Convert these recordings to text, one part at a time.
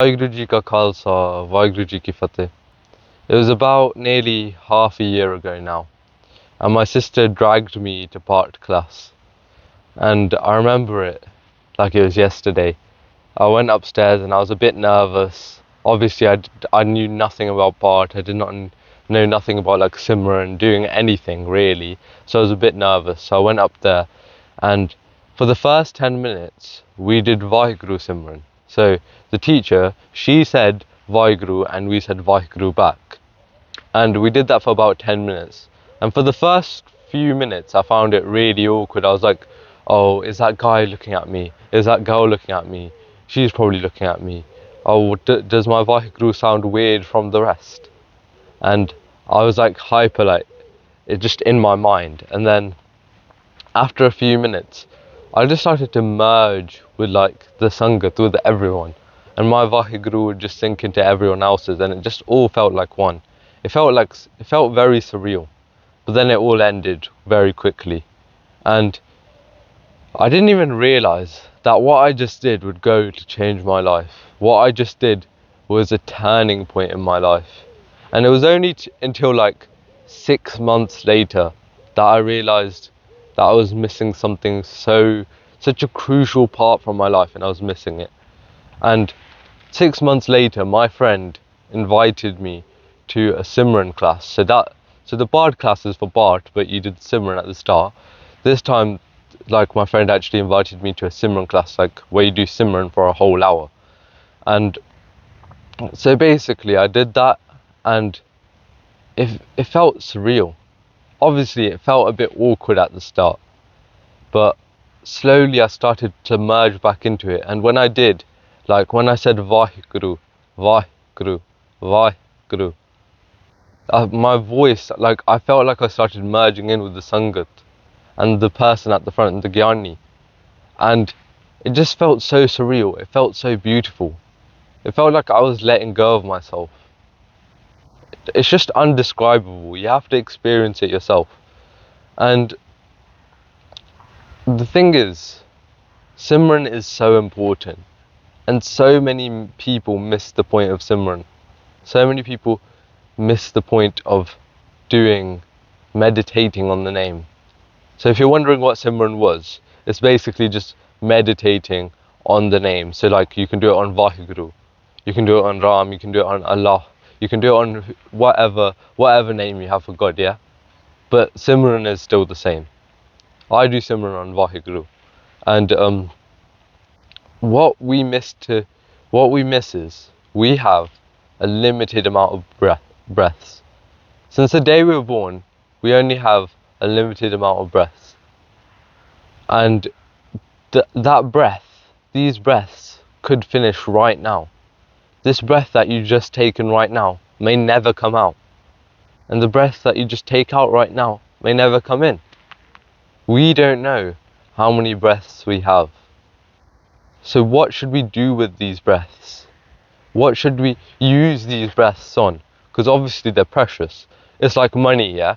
Waheguru Ji ka Khalsa, Waheguru Ji ki Fateh. It was about nearly half a year ago now, and my sister dragged me to part class. And I remember it like it was yesterday. I went upstairs and I was a bit nervous. Obviously, I knew nothing about part. I did not know nothing about like Simran, doing anything really. So I was a bit nervous. So I went up there, and for the first 10 minutes, we did Waheguru Simran. So the teacher, she said Waheguru and we said Waheguru back. And we did that for about 10 minutes. And for the first few minutes, I found it really awkward. I was like, oh, is that guy looking at me? Is that girl looking at me? She's probably looking at me. Oh, does my Waheguru sound weird from the rest? And I was like hyper, like, it just in my mind. And then after a few minutes, I just started to merge with like the Sangat, with everyone. And my Waheguru would just sink into everyone else's, and it just all felt like one. It felt very surreal. But then it all ended very quickly. And I didn't even realize that what I just did would go to change my life. What I just did was a turning point in my life. And it was only until like 6 months later that I realized that I was missing something such a crucial part from my life, and I was missing it. And 6 months later, my friend invited me to a Simran class. So the Bard class is for Bart, but you did Simran at the start. This time, like, my friend actually invited me to a Simran class, like where you do Simran for a whole hour. And so basically I did that, and it felt surreal. Obviously it felt a bit awkward at the start, but slowly I started to merge back into it. And when I did, like when I said Waheguru, Waheguru, Waheguru, my voice, like I felt like I started merging in with the Sangat and the person at the front, the Gyani. And it just felt so surreal. It felt so beautiful. It felt like I was letting go of myself. It's just undescribable. You have to experience it yourself. And the thing is, Simran is so important. And so many people miss the point of Simran. So many people miss the point of meditating on the name. So if you're wondering what Simran was, it's basically just meditating on the name. So like you can do it on Waheguru, you can do it on Ram, you can do it on Allah, you can do it on whatever name you have for God, yeah? But Simran is still the same. I do Simran on Waheguru. And what we miss is we have a limited amount of breaths. Since the day we were born, we only have a limited amount of breaths. And these breaths could finish right now. This breath that you just taken right now may never come out. And the breath that you just take out right now may never come in. We don't know how many breaths we have. So what should we do with these breaths? What should we use these breaths on? Because obviously they're precious. It's like money, yeah?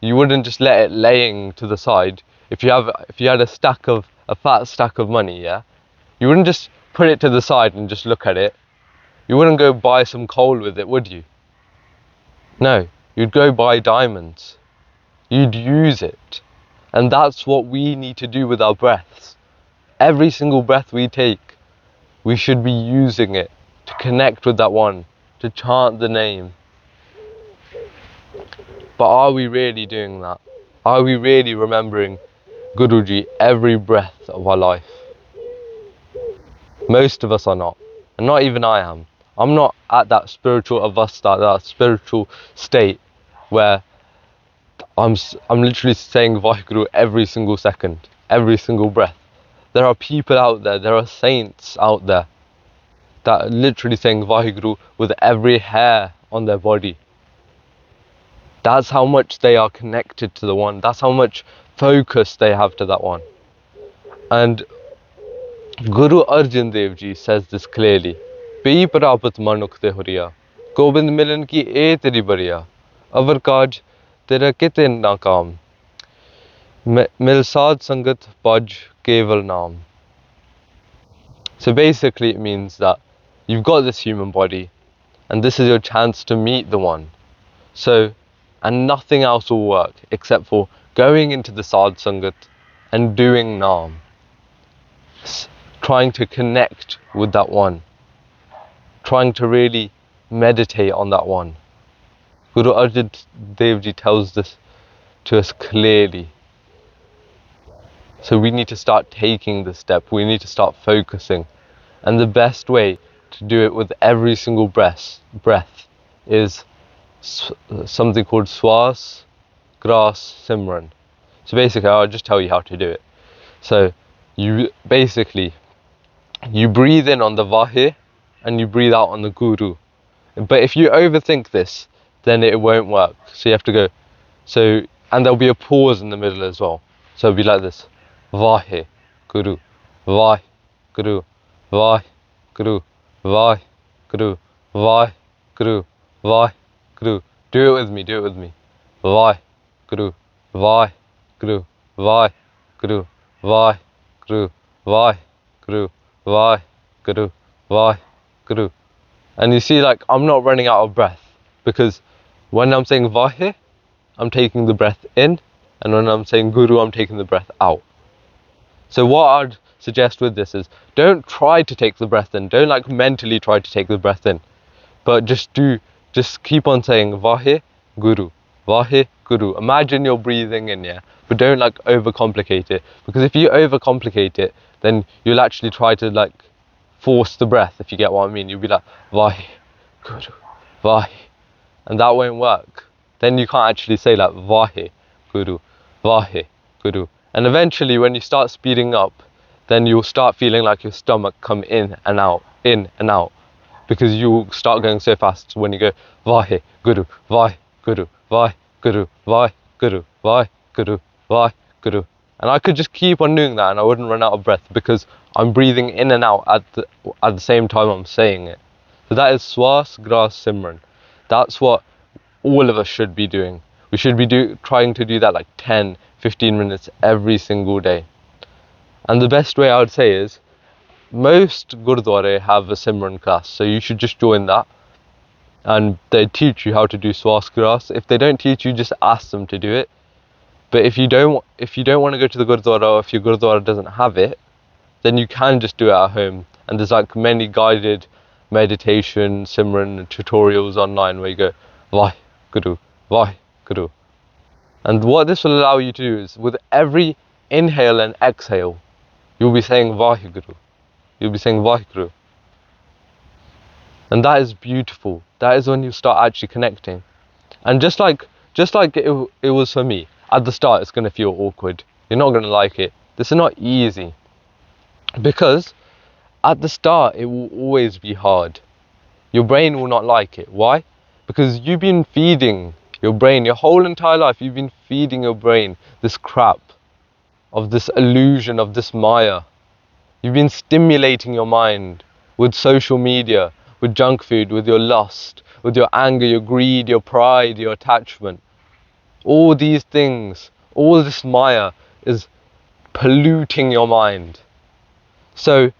You wouldn't just let it laying to the side. If you had a fat stack of money, yeah? You wouldn't just put it to the side and just look at it. You wouldn't go buy some coal with it, would you? No, you'd go buy diamonds. You'd use it. And that's what we need to do with our breaths. Every single breath we take, we should be using it to connect with that one, to chant the name. But are we really doing that? Are we really remembering Guruji every breath of our life? Most of us are not, and not even I am. I'm not at that spiritual that spiritual state where I'm literally saying Waheguru every single second, every single breath. There are people out there, there are saints out there that are literally saying Waheguru with every hair on their body. That's how much they are connected to the one. That's how much focus they have to that one. And Guru Arjan Dev Ji says this clearly. Pi prapat manuk te huriya, Gobind milan ki e teri bariya, avar kaj tera kite nakam, milsad sangat paj keval naam. So basically it means that you've got this human body, and this is your chance to meet the one. So, and nothing else will work except for going into the Sadh Sangat and doing Naam, trying to connect with that one, trying to really meditate on that one. Guru Arjan Dev Ji tells this to us clearly. So we need to start taking the step, we need to start focusing. And the best way to do it with every single breath is something called Swas, Gras, Simran. So basically, I'll just tell you how to do it. So you breathe in on the Vahe and you breathe out on the Guru. But if you overthink this, then it won't work. So you have to go, and there'll be a pause in the middle as well. So it'll be like this: Vahe Guru, Vahe Guru, Vahe Guru, Vahe Guru, Vahe Guru, Vahe Guru. Do it with me, Vahe Guru, Vahe Guru, Vahe Guru, Vahe Guru, Vahe Guru, Vahe Guru, Vahe Guru. And you see, like, I'm not running out of breath, because when I'm saying Vahe, I'm taking the breath in, and when I'm saying Guru, I'm taking the breath out. So what I'd suggest with this is, don't try to take the breath in, don't like mentally try to take the breath in, but just keep on saying Vahe Guru, Vahe Guru. Imagine you're breathing in, yeah, but don't like overcomplicate it, because if you overcomplicate it, then you'll actually try to like force the breath, if you get what I mean. You'll be like Vahe Guru, Vahe, and that won't work. Then you can't actually say like Vahe Guru, Vahe Guru. And eventually when you start speeding up, then you'll start feeling like your stomach come in and out, because you start going so fast when you go Vahe Guru, Vahe Guru, Vahe Guru, Vahe Guru, Vahe Guru, Vahe Guru. And I could just keep on doing that and I wouldn't run out of breath, because I'm breathing in and out at the same time I'm saying it. So that is Swas, Gras, Simran. That's what all of us should be doing. We should be trying to do that like 10, 15 minutes every single day. And the best way I would say is, most Gurdwara have a Simran class, so you should just join that. And they teach you how to do Swas Gras. If they don't teach you, just ask them to do it. But if you don't want to go to the Gurdwara, or if your Gurdwara doesn't have it, then you can just do it at home. And there's like many guided meditation, Simran tutorials online where you go Waheguru, Waheguru. And what this will allow you to do is, with every inhale and exhale, you'll be saying Waheguru. You'll be saying Waheguru. And that is beautiful. That is when you start actually connecting. And just like it was for me, at the start it's going to feel awkward. You're not going to like it. This is not easy. Because at the start it will always be hard. Your brain will not like it. Why? Because you've been feeding your brain your whole entire life. You've been feeding your brain this crap of this illusion, of this Maya. You've been stimulating your mind with social media, with junk food, with your lust, with your anger, your greed, your pride, your attachment. All these things, all this Maya is polluting your mind. So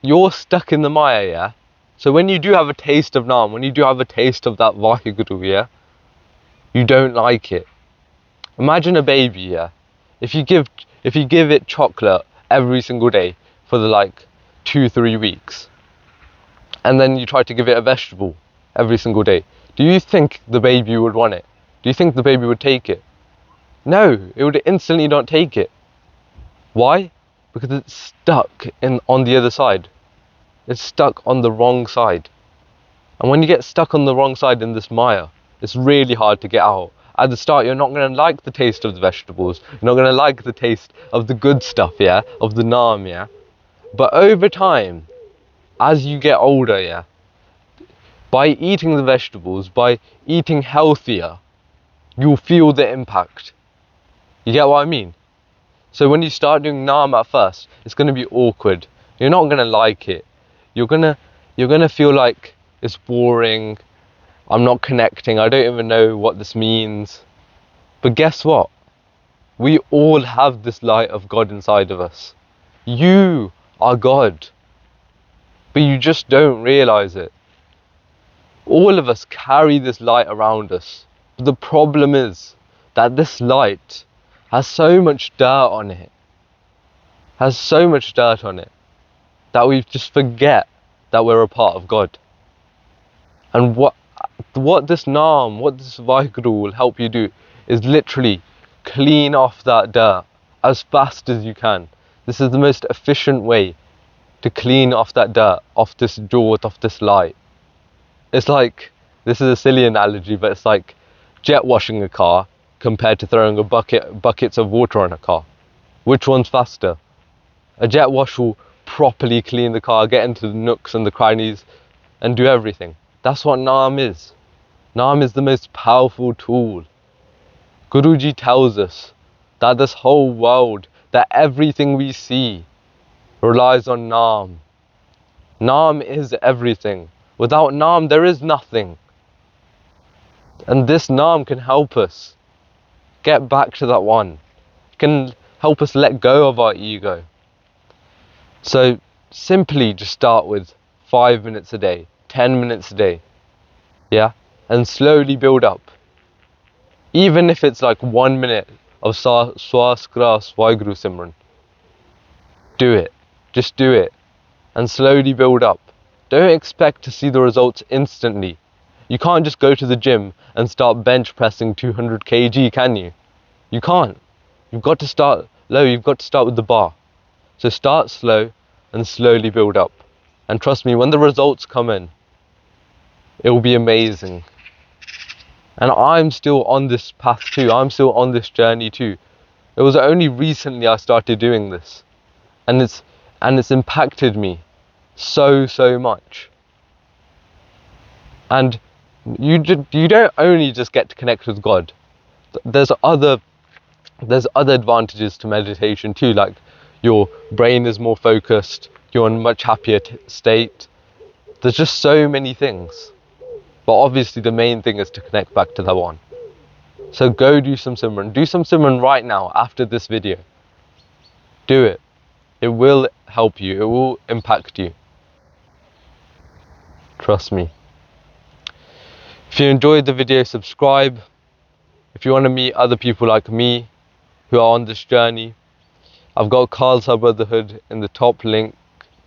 you're stuck in the Maya, yeah? So when you do have a taste of Naam, when you do have a taste of that Waheguru, yeah? You don't like it. Imagine a baby, yeah? If you give it chocolate every single day for the like 2-3 weeks, and then you try to give it a vegetable every single day, do you think the baby would want it? Do you think the baby would take it? No, it would instantly not take it. Why? Because it's stuck on the other side. It's stuck on the wrong side. And when you get stuck on the wrong side in this Maya, it's really hard to get out. At the start, you're not going to like the taste of the vegetables. You're not going to like the taste of the good stuff, yeah? Of the Naam, yeah? But over time, as you get older, yeah? By eating the vegetables, by eating healthier, you'll feel the impact. You get what I mean? So when you start doing Naam at first, it's going to be awkward. You're not going to like it. You're going to feel like it's boring. I'm not connecting. I don't even know what this means. But guess what? We all have this light of God inside of us. You are God. but you just don't realize it. All of us carry this light around us. But the problem is that this light has so much dirt on it, that we just forget that we're a part of God. And what this Naam, what this Waheguru will help you do is literally clean off that dirt as fast as you can. This is the most efficient way to clean off that dirt, off this jot, off this light. It's like, this is a silly analogy, but it's like jet washing a car compared to throwing buckets of water on a car. Which one's faster? A jet wash will properly clean the car, get into the nooks and the crannies, and do everything. That's what Naam is. Naam is the most powerful tool. Guruji tells us that this whole world, that everything we see relies on Naam. Naam is everything. Without Naam, there is nothing. And this Naam can help us get back to that one. It can help us let go of our ego. So simply just start with 5 minutes a day, 10 minutes a day, yeah? And slowly build up. Even if it's like 1 minute of Swaskras Waheguru Simran, do it. Just do it. And slowly build up. Don't expect to see the results instantly. You can't just go to the gym and start bench pressing 200 kg, can you? You can't. You've got to start low, you've got to start with the bar. So start slow and slowly build up. And trust me, when the results come in, it will be amazing. And I'm still on this path too. I'm still on this journey too. It was only recently I started doing this. And it's impacted me so much. And you don't only just get to connect with God. There's other advantages to meditation too, like your brain is more focused, you're in a much happier state. There's just so many things. But obviously the main thing is to connect back to the one. So go do some Simran. Do some Simran right now after this video. Do it. It will help you. It will impact you. Trust me. If you enjoyed the video, subscribe. If you want to meet other people like me who are on this journey, I've got Khalsa Brotherhood in the top link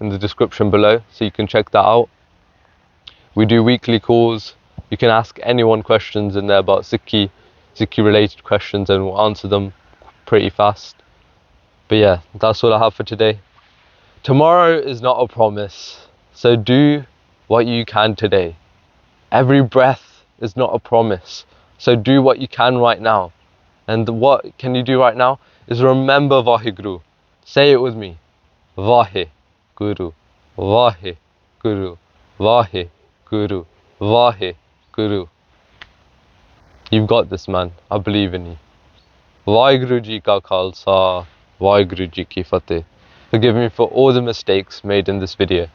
in the description below, so you can check that out. We do weekly calls. You can ask anyone questions in there about sikhi related questions, and we'll answer them pretty fast. But yeah, that's all I have for today. Tomorrow is not a promise, so do what you can today. Every breath is not a promise, so do what you can right now. And what can you do right now is remember Waheguru. Say it with me. Waheguru, Waheguru, Waheguru, Waheguru. You've got this, man. I believe in you. Waheguru Ji Ka Khalsa, Waheguru Ji Ki Fateh. Forgive me for all the mistakes made in this video.